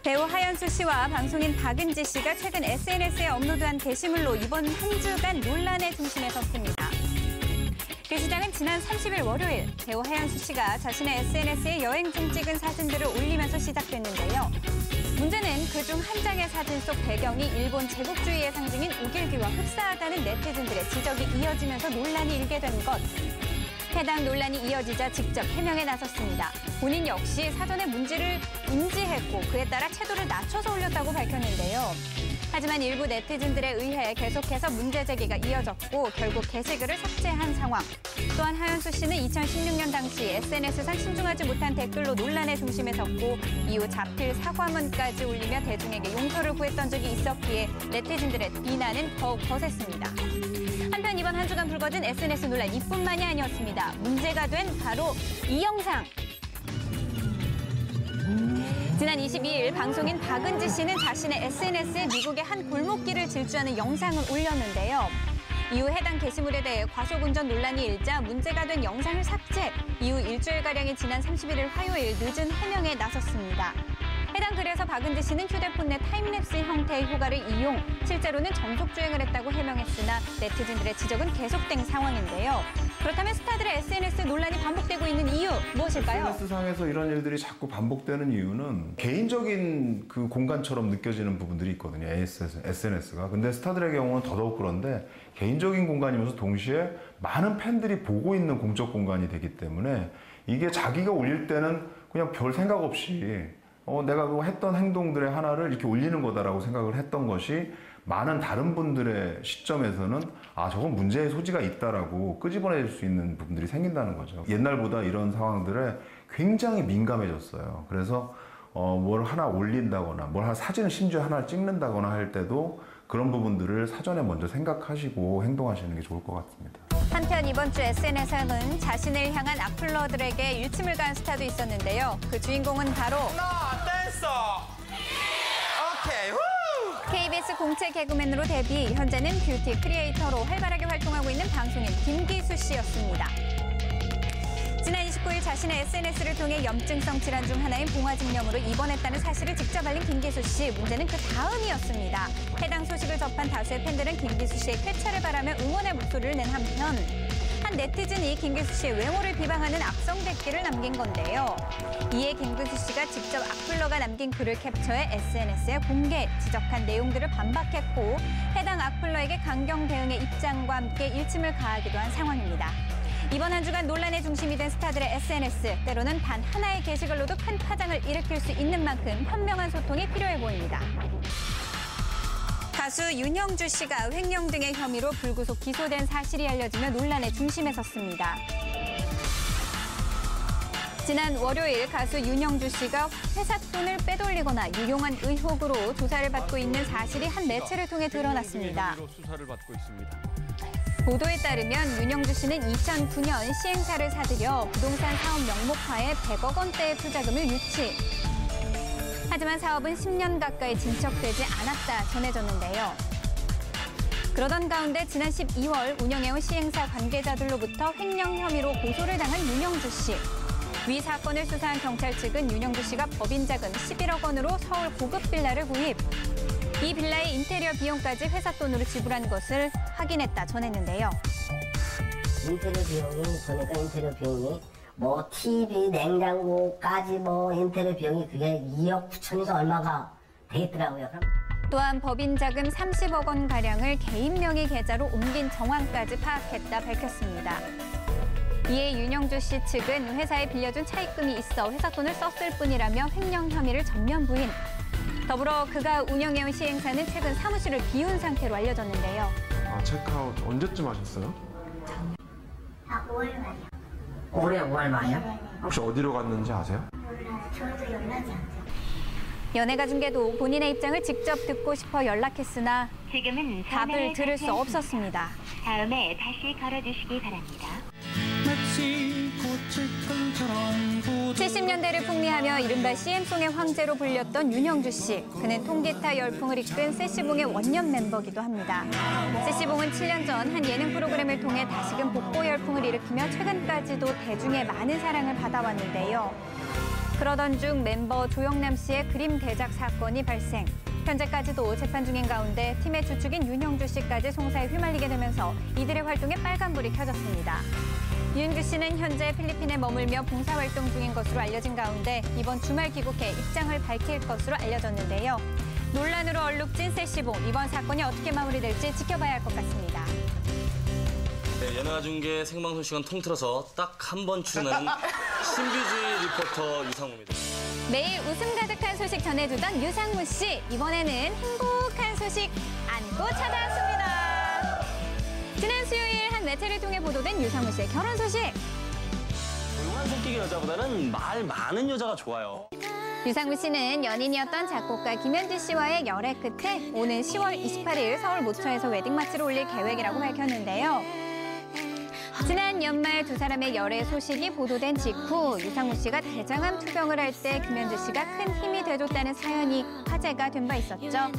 배우 하연수 씨와 방송인 박은지 씨가 최근 SNS에 업로드한 게시물로 이번 한 주간 논란의 중심에 섰습니다. 그 시작은 지난 30일 월요일 배우 하연수 씨가 자신의 SNS에 여행 중 찍은 사진들을 올리면서 시작됐는데요. 문제는 그중 한 장의 사진 속 배경이 일본 제국주의의 상징인 우길기와 흡사하다는 네티즌들의 지적이 이어지면서 논란이 일게 된 것. 해당 논란이 이어지자 직접 해명에 나섰습니다. 본인 역시 사전에 문제를 인지했고 그에 따라 채도를 낮춰서 올렸다고 밝혔는데요. 하지만 일부 네티즌들에 의해 계속해서 문제 제기가 이어졌고 결국 게시글을 삭제한 상황. 또한 하연수 씨는 2016년 당시 SNS상 신중하지 못한 댓글로 논란의 중심에 섰고 이후 자필 사과문까지 올리며 대중에게 용서를 구했던 적이 있었기에 네티즌들의 비난은 더욱 거셌습니다. 한편 이번 한 주간 불거진 SNS 논란 이뿐만이 아니었습니다. 문제가 된 바로 이 영상. 지난 22일 방송인 박은지 씨는 자신의 SNS에 미국의 한 골목길을 질주하는 영상을 올렸는데요. 이후 해당 게시물에 대해 과속운전 논란이 일자 문제가 된 영상을 삭제, 이후 일주일가량이 지난 31일 화요일 늦은 해명에 나섰습니다. 해당 글에서 박은지 씨는 휴대폰 내 타임랩스 형태의 효과를 이용, 실제로는 전속주행을 했다고 해명했으나 네티즌들의 지적은 계속된 상황인데요. 그렇다면 스타들의 SNS 논란이 반복되고 있는 이유 무엇일까요? SNS상에서 이런 일들이 자꾸 반복되는 이유는 개인적인 그 공간처럼 느껴지는 부분들이 있거든요. SNS가. 근데 스타들의 경우는 더더욱 그런데 개인적인 공간이면서 동시에 많은 팬들이 보고 있는 공적 공간이 되기 때문에 이게 자기가 올릴 때는 그냥 별 생각 없이 내가 그 했던 행동들의 하나를 이렇게 올리는 거다라고 생각을 했던 것이 많은 다른 분들의 시점에서는 저건 문제의 소지가 있다라고 끄집어낼 수 있는 부분들이 생긴다는 거죠. 옛날보다 이런 상황들에 굉장히 민감해졌어요. 그래서 뭘 하나 올린다거나 뭘 하나 사진을 심지어 하나 찍는다거나 할 때도 그런 부분들을 사전에 먼저 생각하시고 행동하시는 게 좋을 것 같습니다. 한편 이번 주 SNS에는 자신을 향한 악플러들에게 일침을 가한 스타도 있었는데요. 그 주인공은 바로 KBS 공채 개그맨으로 데뷔, 현재는 뷰티 크리에이터로 활발하게 활동하고 있는 방송인 김기수 씨였습니다. 지난 29일 자신의 SNS를 통해 염증성 질환 중 하나인 봉화증염으로 입원했다는 사실을 직접 알린 김기수 씨. 문제는 그 다음이었습니다. 해당 소식을 접한 다수의 팬들은 김기수 씨의 쾌차를 바라며 응원의 목소리를 낸 한편 한 네티즌이 김기수 씨의 외모를 비방하는 악성 댓글을 남긴 건데요. 이에 김기수 씨가 직접 악플러가 남긴 글을 캡처해 SNS에 공개, 지적한 내용들을 반박했고 해당 악플러에게 강경 대응의 입장과 함께 일침을 가하기도 한 상황입니다. 이번 한 주간 논란의 중심이 된 스타들의 SNS, 때로는 단 하나의 게시글로도 큰 파장을 일으킬 수 있는 만큼 현명한 소통이 필요해 보입니다. 가수 윤영주 씨가 횡령 등의 혐의로 불구속 기소된 사실이 알려지며 논란의 중심에 섰습니다. 지난 월요일 가수 윤영주 씨가 회사 돈을 빼돌리거나 유용한 의혹으로 조사를 받고 있는 사실이 한 매체를 통해 드러났습니다. 보도에 따르면 윤영주 씨는 2009년 시행사를 사들여 부동산 사업 명목하에 100억 원대의 투자금을 유치. 하지만 사업은 10년 가까이 진척되지 않았다 전해졌는데요. 그러던 가운데 지난 12월 운영해온 시행사 관계자들로부터 횡령 혐의로 고소를 당한 윤영주 씨. 위 사건을 수사한 경찰 측은 윤영주 씨가 법인 자금 11억 원으로 서울 고급 빌라를 구입. 이 빌라의 인테리어 비용까지 회사 돈으로 지불한 것을 확인했다 전했는데요. 인테리어 비용이 보니까 인테리어 비용이 TV, 냉장고까지 인테리어 비용이 그게 2억 9천에서 얼마가 되겠더라고요. 또한 법인 자금 30억 원 가량을 개인 명의 계좌로 옮긴 정황까지 파악했다 밝혔습니다. 이에 윤영주 씨 측은 회사에 빌려준 차입금이 있어 회사 돈을 썼을 뿐이라며 횡령 혐의를 전면 부인. 더불어 그가 운영해온 시행사는 최근 사무실을 비운 상태로 알려졌는데요. 체크아웃 언제쯤 하셨어요? 5월 말이요. 올해 5월 말이요? 혹시 어디로 갔는지 아세요? 몰라요. 저도 연락이 안 돼요. 연예가 중계도 본인의 입장을 직접 듣고 싶어 연락했으나 지금은 답을 들을 수 없었습니다. 다음에 다시 걸어주시기 바랍니다. 70년대를 풍미하며 이른바 CM송의 황제로 불렸던 윤영주 씨. 그는 통기타 열풍을 이끈 세시봉의 원년 멤버기도 합니다. 세시봉은 7년 전 한 예능 프로그램을 통해 다시금 복고 열풍을 일으키며 최근까지도 대중의 많은 사랑을 받아왔는데요. 그러던 중 멤버 조영남 씨의 그림 대작 사건이 발생. 현재까지도 재판 중인 가운데 팀의 주축인 윤형주 씨까지 송사에 휘말리게 되면서 이들의 활동에 빨간불이 켜졌습니다. 윤규 씨는 현재 필리핀에 머물며 봉사활동 중인 것으로 알려진 가운데 이번 주말 귀국해 입장을 밝힐 것으로 알려졌는데요. 논란으로 얼룩진 세시봉, 이번 사건이 어떻게 마무리될지 지켜봐야 할 것 같습니다. 네, 연화중계 생방송 시간 통틀어서 딱 한 번 출연하는 신규지 리포터 유상무입니다. 매일 웃음 가득한 소식 전해주던 유상무 씨, 이번에는 행복한 소식 안고 찾아왔습니다. 지난 수요일 한 매체를 통해 보도된 유상무 씨의 결혼 소식. 조용한 성격의 여자보다는 말 많은 여자가 좋아요. 유상무 씨는 연인이었던 작곡가 김현지 씨와의 열애 끝에 오는 10월 28일 서울 모처에서 웨딩마치를 올릴 계획이라고 밝혔는데요. 지난 연말 두 사람의 열애 소식이 보도된 직후 유상무 씨가 대장암 투병을 할 때 김현주 씨가 큰 힘이 돼줬다는 사연이 화제가 된 바 있었죠.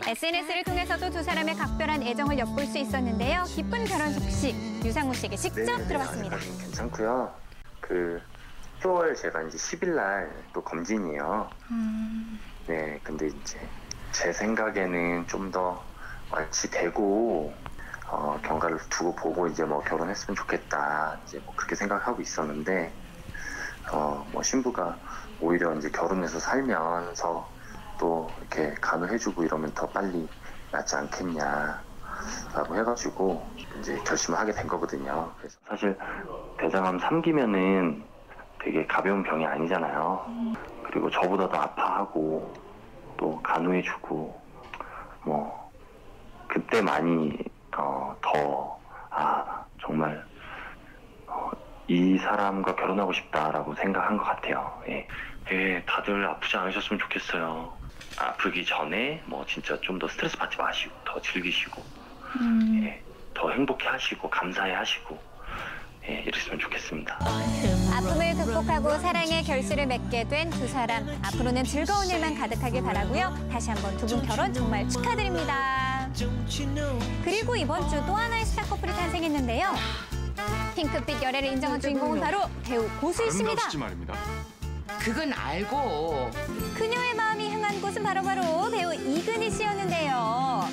SNS를 통해서도 두 사람의 각별한 애정을 엿볼 수 있었는데요. 기쁜 결혼 소식 유상무 씨에게 직접 들어봤습니다. 괜찮고요. 10월 제가 이제 10일 날 또 검진이에요. 네, 근데 이제 제 생각에는 좀 더 완치되고 경과를 두고 보고 이제 뭐 결혼했으면 좋겠다 이제 뭐 그렇게 생각하고 있었는데 뭐 신부가 오히려 이제 결혼해서 살면서 또 이렇게 간호해주고 이러면 더 빨리 낫지 않겠냐라고 해가지고 이제 결심을 하게 된 거거든요. 그래서 사실 대장암 3기면은 되게 가벼운 병이 아니잖아요. 그리고 저보다 더 아파하고 또 간호해주고 뭐 그때 많이 정말 이 사람과 결혼하고 싶다라고 생각한 것 같아요. 예, 다들 아프지 않으셨으면 좋겠어요. 아프기 전에 뭐 진짜 좀 더 스트레스 받지 마시고 더 즐기시고 예, 더 행복해 하시고 감사해 하시고 예, 이랬으면 좋겠습니다. 아픔을 극복하고 사랑의 결실을 맺게 된 두 사람. 앞으로는 즐거운 일만 가득하길 바라고요. 다시 한번 두 분 결혼 정말 축하드립니다. 그리고 이번 주 또 하나의 스타 커플이 탄생했는데요. 핑크빛 열애를 인정한 주인공은 바로 배우 고수희 씨입니다. 말입니다. 그건 알고. 그녀의 마음이 향한 곳은 바로바로 배우 이근희 씨였는데요.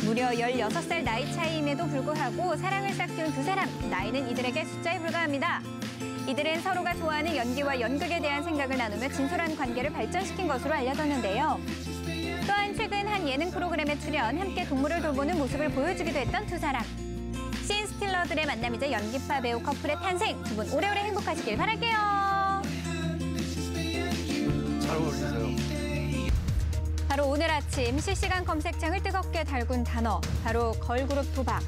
무려 16살 나이 차이임에도 불구하고 사랑을 싹 틔운 두 사람. 나이는 이들에게 숫자에 불과합니다. 이들은 서로가 좋아하는 연기와 연극에 대한 생각을 나누며 진솔한 관계를 발전시킨 것으로 알려졌는데요. 또한 최근 한 예능 프로그램에 출연, 함께 동물을 돌보는 모습을 보여주기도 했던 두 사람. 신 스틸러들의 만남이자 연기파 배우 커플의 탄생. 두 분 오래오래 행복하시길 바랄게요. 잘 어울리세요. 바로 오늘 아침 실시간 검색창을 뜨겁게 달군 단어, 바로 걸그룹 도박.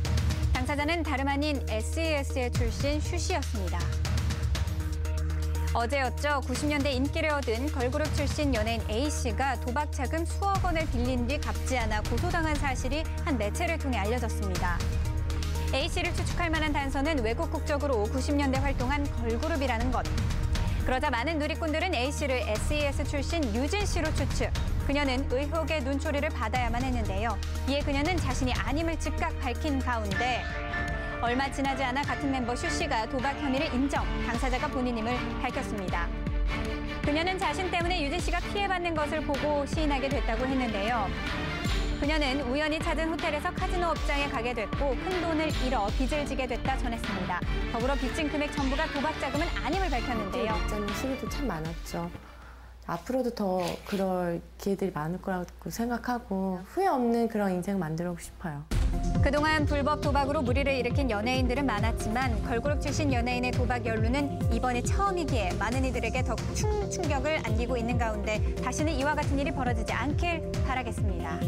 당사자는 다름 아닌 SES의 출신 슈 씨였습니다. 어제였죠. 90년대 인기를 얻은 걸그룹 출신 연예인 A 씨가 도박 자금 수억 원을 빌린 뒤 갚지 않아 고소당한 사실이 한 매체를 통해 알려졌습니다. A 씨를 추측할 만한 단서는 외국 국적으로 90년대 활동한 걸그룹이라는 것. 그러자 많은 누리꾼들은 A 씨를 SES 출신 유진 씨로 추측. 그녀는 의혹의 눈초리를 받아야만 했는데요. 이에 그녀는 자신이 아님을 즉각 밝힌 가운데 얼마 지나지 않아 같은 멤버 슈 씨가 도박 혐의를 인정, 당사자가 본인임을 밝혔습니다. 그녀는 자신 때문에 유진 씨가 피해받는 것을 보고 시인하게 됐다고 했는데요. 그녀는 우연히 찾은 호텔에서 카지노 업장에 가게 됐고 큰 돈을 잃어 빚을 지게 됐다 전했습니다. 더불어 빚진 금액 전부가 도박 자금은 아님을 밝혔는데요. 빚진 시기도 참 많았죠. 앞으로도 더 그럴 기회들이 많을 거라고 생각하고 후회 없는 그런 인생 만들고 싶어요. 그동안 불법 도박으로 무리를 일으킨 연예인들은 많았지만 걸그룹 출신 연예인의 도박 연루는 이번이 처음이기에 많은 이들에게 더 충격을 안기고 있는 가운데 다시는 이와 같은 일이 벌어지지 않길 바라겠습니다.